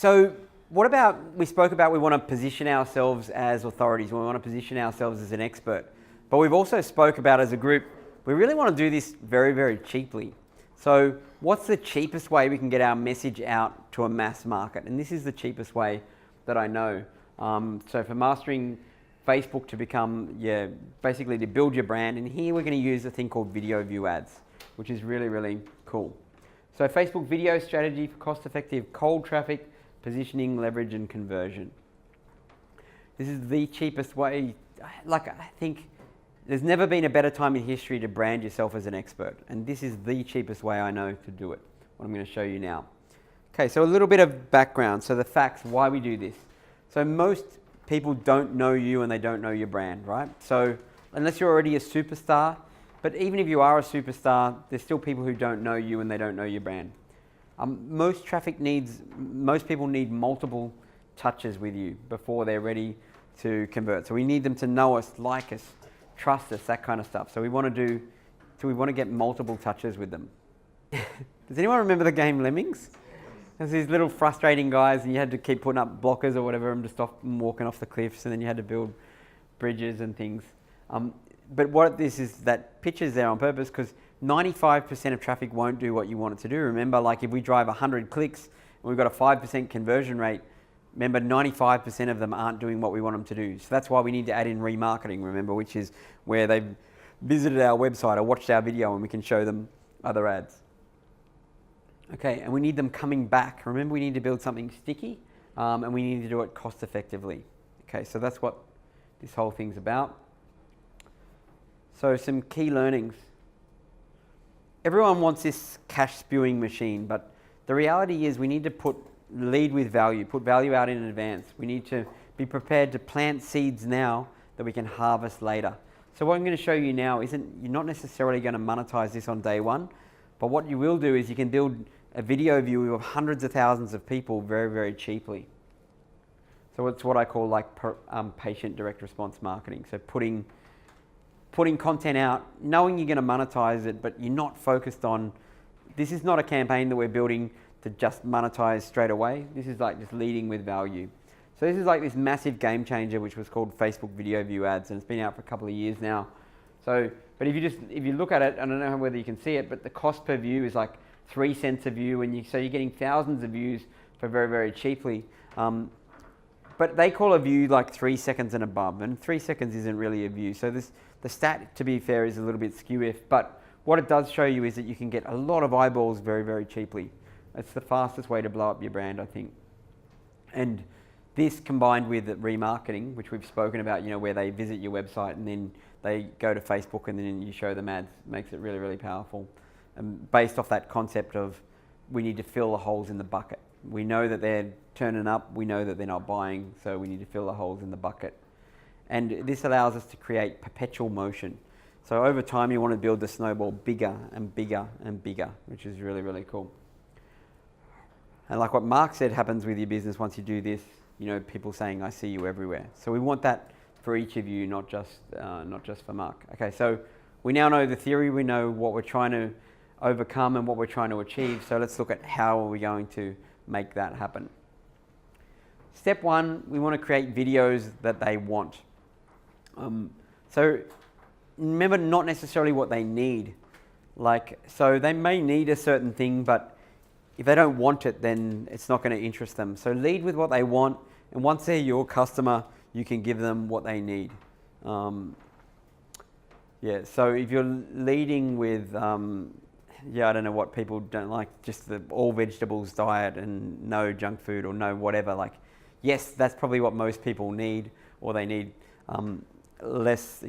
So what about, we spoke about we want to position ourselves as authorities, we want to position ourselves as an expert, but we've also spoke about as a group, we really want to do this very, very cheaply. So what's the cheapest way we can get our message out to a mass market? And this is the cheapest way that I know. So for mastering Facebook to become, basically to build your brand, and here we're going to use a thing called video view ads, which is really, really cool. So Facebook video strategy for cost-effective cold traffic, positioning, leverage, and conversion. This is the cheapest way. Like, I think there's never been a better time in history to brand yourself as an expert, and this is the cheapest way I know to do it, what I'm going to show you now. Okay, so a little bit of background, so the facts, why we do this. So most people don't know you and they don't know your brand, right? So unless you're already a superstar, but even if you are a superstar, there's still people who don't know you and they don't know your brand. Most people need multiple touches with you before they're ready to convert. So we need them to know us, like us, trust us, that kind of stuff. So we want to get multiple touches with them. Does anyone remember the game Lemmings? There's these little frustrating guys and you had to keep putting up blockers or whatever and to stop them walking off the cliffs, and then you had to build bridges and things. But what this is, that picture's there on purpose because 95% of traffic won't do what you want it to do. Remember, like if we drive 100 clicks and we've got a 5% conversion rate, remember 95% of them aren't doing what we want them to do. So that's why we need to add in remarketing, remember, which is where they've visited our website or watched our video and we can show them other ads. Okay, and we need them coming back. Remember, we need to build something sticky and we need to do it cost effectively. Okay, so that's what this whole thing's about. So some key learnings. Everyone wants this cash spewing machine, but the reality is we need to lead with value, put value out in advance. We need to be prepared to plant seeds now that we can harvest later. So what I'm going to show you now you're not necessarily going to monetize this on day one, but what you will do is you can build a video view of hundreds of thousands of people very, very cheaply. So it's what I call like patient direct response marketing. So putting content out, knowing you're going to monetize it, but you're not focused on, this is not a campaign that we're building to just monetize straight away. This is like just leading with value. So this is like this massive game changer, which was called Facebook video view ads, and it's been out for a couple of years now. So, but if you look at it, I don't know whether you can see it, but the cost per view is like 3 cents a view, and so you're getting thousands of views for very, very cheaply. But they call a view like 3 seconds and above, and 3 seconds isn't really a view. So the stat, to be fair, is a little bit skew but what it does show you is that you can get a lot of eyeballs very, very cheaply. It's the fastest way to blow up your brand, I think. And this combined with remarketing, which we've spoken about, where they visit your website and then they go to Facebook and then you show them ads, makes it really, really powerful. And based off that concept of we need to fill the holes in the bucket. We know that they're turning up, we know that they're not buying, so we need to fill the holes in the bucket. And this allows us to create perpetual motion. So over time you want to build the snowball bigger and bigger and bigger, which is really, really cool. And like what Mark said happens with your business once you do this, people saying, I see you everywhere. So we want that for each of you, not just for Mark. Okay, so we now know the theory, we know what we're trying to overcome and what we're trying to achieve. So let's look at how are we going to make that happen. Step one, we want to create videos that they want. So remember, not necessarily what they need. So they may need a certain thing, but if they don't want it, then it's not going to interest them. So lead with what they want, and once they're your customer, you can give them what they need. So if you're leading with, I don't know what people don't like, just the all vegetables diet and no junk food or no whatever, yes, that's probably what most people need, or they need less,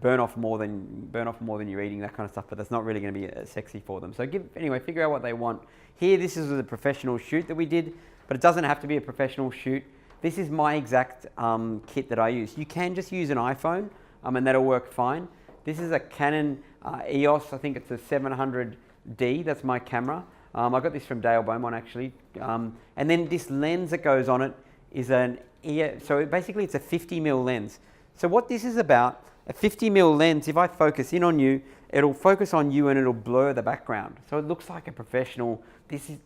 burn off more than you're eating, that kind of stuff, but that's not really going to be sexy for them. So figure out what they want. Here, this is a professional shoot that we did, but it doesn't have to be a professional shoot. This is my exact kit that I use. You can just use an iPhone, and that'll work fine. This is a Canon EOS, I think it's a 700D, that's my camera. I got this from Dale Beaumont actually. And then this lens that goes on it is so basically it's a 50mm lens. So what this is about, a 50mm lens, if I focus in on you, it'll focus on you and it'll blur the background. So it looks like a professional.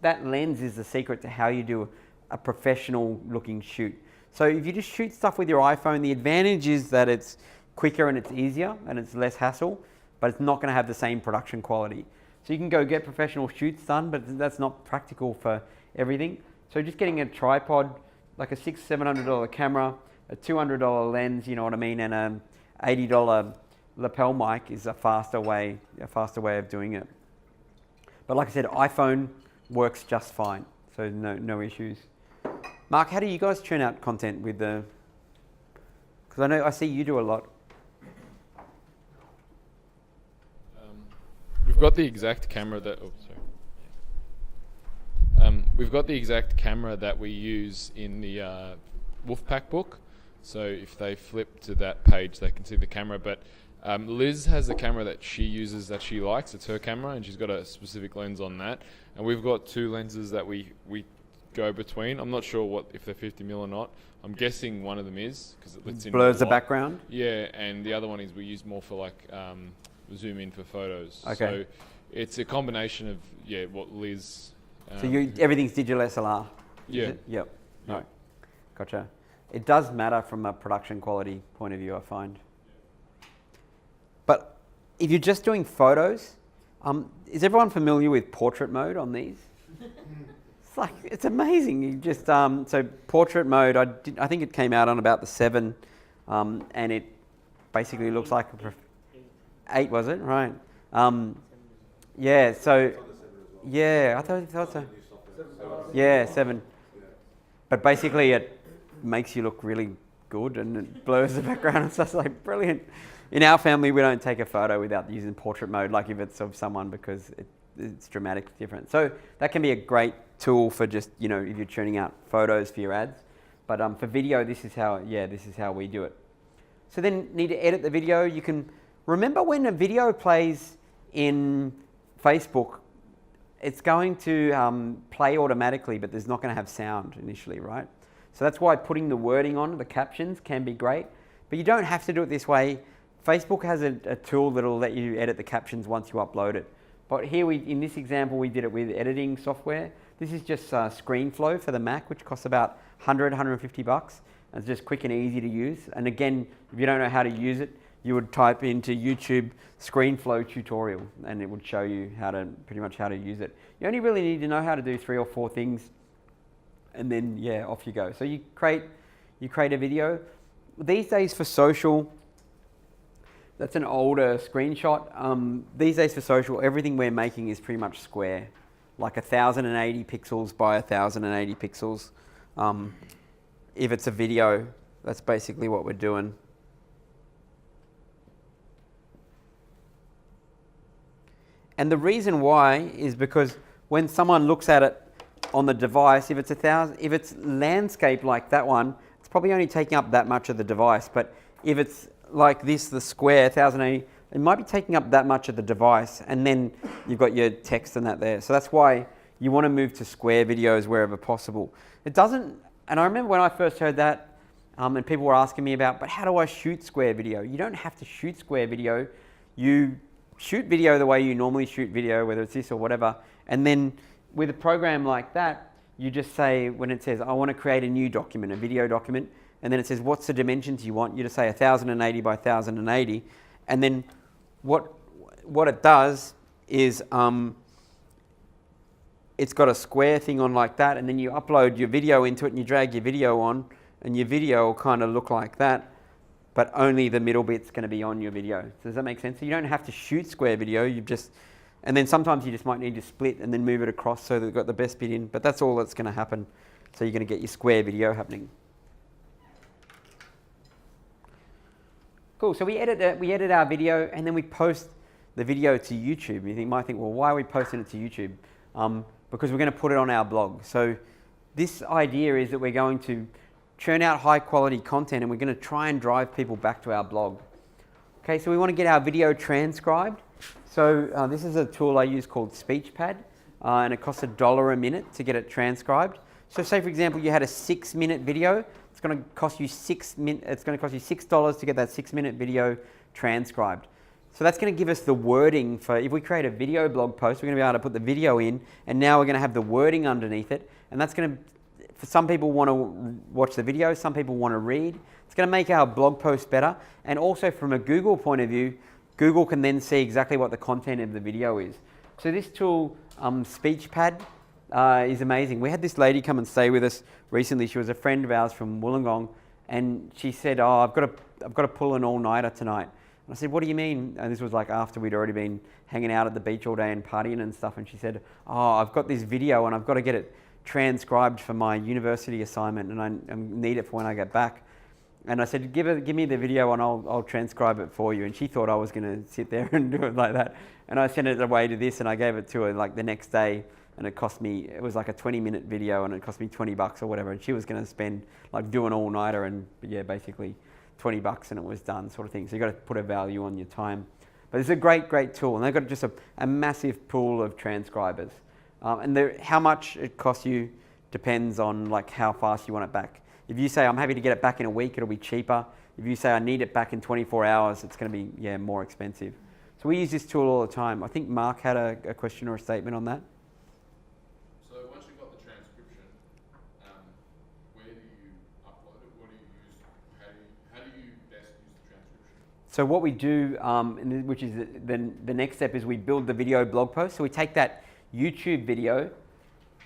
That lens is the secret to how you do a professional looking shoot. So if you just shoot stuff with your iPhone, the advantage is that it's quicker and it's easier and it's less hassle, but it's not going to have the same production quality. So you can go get professional shoots done, but that's not practical for everything. So just getting a tripod, like a $600-700 camera, a $200 lens, you know what I mean, and a $80 lapel mic is a faster way of doing it. But like I said, iPhone works just fine, so no issues. Mark, how do you guys churn out content with the? Because I see you do a lot. We've got the exact camera that. Oh, sorry. We've got the exact camera that we use in the Wolfpack book. So if they flip to that page, they can see the camera. But Liz has a camera that she uses that she likes. It's her camera, and she's got a specific lens on that. And we've got two lenses that we go between. I'm not sure if they're 50mm or not. I'm guessing one of them is because it lets in blurs the background. Yeah, and the other one is we use more for like zoom in for photos. Okay. So it's a combination of what Liz. So everything's digital SLR. Yeah. Yep. No. Gotcha. It does matter from a production quality point of view, I find. But if you're just doing photos, is everyone familiar with portrait mode on these? It's amazing. You just so portrait mode. I think it came out on about the 7, and it basically looks like 8, was it? Right. Yeah. So yeah, I thought so. Yeah, 7. But basically, it makes you look really good, and it blurs the background and stuff. Like brilliant. In our family, we don't take a photo without using portrait mode, like if it's of someone, because it's dramatically different. So that can be a great tool for just, if you're churning out photos for your ads. But for video, this is how we do it. So then need to edit the video. You can remember when a video plays in Facebook, it's going to play automatically, but there's not going to have sound initially, right? So that's why putting the wording on, the captions, can be great. But you don't have to do it this way. Facebook has a tool that'll let you edit the captions once you upload it. But here in this example, we did it with editing software. This is just ScreenFlow for the Mac, which costs about $150. It's just quick and easy to use. And again, if you don't know how to use it, you would type into YouTube ScreenFlow tutorial, and it would show you pretty much how to use it. You only really need to know how to do 3 or 4 things, and then off you go. So you create a video. These days for social, that's an older screenshot. These days for social, everything we're making is pretty much square, like 1080 pixels by 1080 pixels. If it's a video, that's basically what we're doing. And the reason why is because when someone looks at it on the device, if it's landscape like that one, it's probably only taking up that much of the device. But if it's like this, the square 1080, it might be taking up that much of the device, and then you've got your text and that there. So that's why you want to move to square videos wherever possible. It doesn't, and I remember when I first heard that, and people were asking me about, but how do I shoot square video? You don't have to shoot square video. You shoot video the way you normally shoot video, whether it's this or whatever, and then with a program like that, you just say, when it says, I want to create a new document, a video document, and then it says, what's the dimensions you want? You just say 1080 by 1080. And then what it does is it's got a square thing on like that, and then you upload your video into it and you drag your video on, and your video will kind of look like that, but only the middle bit's going to be on your video. Does that make sense? So you don't have to shoot square video, and then sometimes you just might need to split and then move it across so that you've got the best bit in, but that's all that's going to happen. So you're going to get your square video happening. Cool, so we edit our video, and then we post the video to YouTube. You might think, well, why are we posting it to YouTube? Because we're going to put it on our blog. So this idea is that we're going to churn out high quality content, and we're going to try and drive people back to our blog. Okay, so we want to get our video transcribed. So this is a tool I use called SpeechPad, and it costs $1 a minute to get it transcribed. So say, for example, you had a 6-minute video. It's going to cost you $6 to get that 6-minute video transcribed. So that's going to give us the wording for, if we create a video blog post, we're going to be able to put the video in, and now we're going to have the wording underneath it, and that's going to for some people want to watch the video, some people want to read. It's going to make our blog post better. And also from a Google point of view, Google can then see exactly what the content of the video is. So this tool, SpeechPad, is amazing. We had this lady come and stay with us recently. She was a friend of ours from Wollongong, and she said, "Oh, I've got to pull an all-nighter tonight." And I said, "What do you mean?" And this was like after we'd already been hanging out at the beach all day and partying and stuff. And she said, "Oh, I've got this video and I've got to get it transcribed for my university assignment, and I need it for when I get back." And I said, give me the video and I'll transcribe it for you. And she thought I was going to sit there and do it like that. And I sent it away to this, and I gave it to her like the next day. And it was like a 20-minute video, and it cost me $20 or whatever. And she was going to spend, like, do an all-nighter, and yeah, basically $20 and it was done, sort of thing. So you got to put a value on your time. But it's a great, great tool. And they've got just a massive pool of transcribers. And how much it costs you depends on like how fast you want it back. If you say, I'm happy to get it back in a week, it'll be cheaper. If you say, I need it back in 24 hours, it's going to be, more expensive. So we use this tool all the time. I think Mark had a question or a statement on that. So once you've got the transcription, where do you upload it? What do you use? How do you best use the transcription? So what we do, which is the next step, is we build the video blog post. So we take that YouTube video.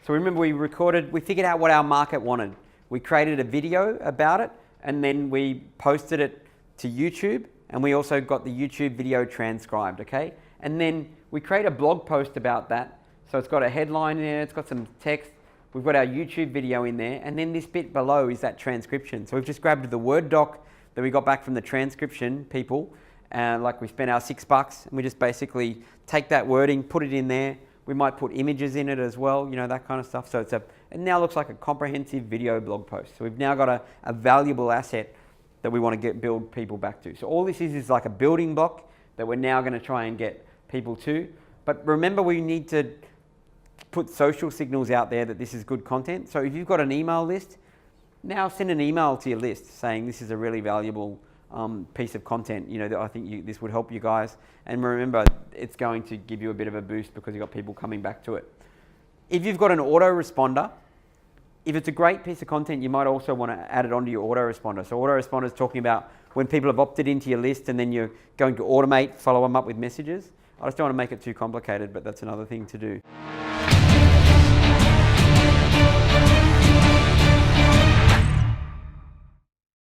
So remember, we figured out what our market wanted. We created a video about it, and then we posted it to YouTube, and we also got the YouTube video transcribed, okay? And then we create a blog post about that. So it's got a headline there, it's got some text, we've got our YouTube video in there, and then this bit below is that transcription. So we've just grabbed the Word doc that we got back from the transcription people, like we spent our $6, and we just basically take that wording, put it in there. We might put images in it as well, that kind of stuff. So it now looks like a comprehensive video blog post. So we've now got a valuable asset that we want to build people back to. So all this is like a building block that we're now going to try and get people to. But remember, we need to put social signals out there that this is good content. So if you've got an email list, now send an email to your list saying this is a really valuable piece of content, that I think this would help you guys. And remember, it's going to give you a bit of a boost because you've got people coming back to it. If you've got an autoresponder, if it's a great piece of content, you might also want to add it onto your autoresponder. So autoresponder is talking about when people have opted into your list and then you're going to automate, follow them up with messages. I just don't want to make it too complicated, but that's another thing to do.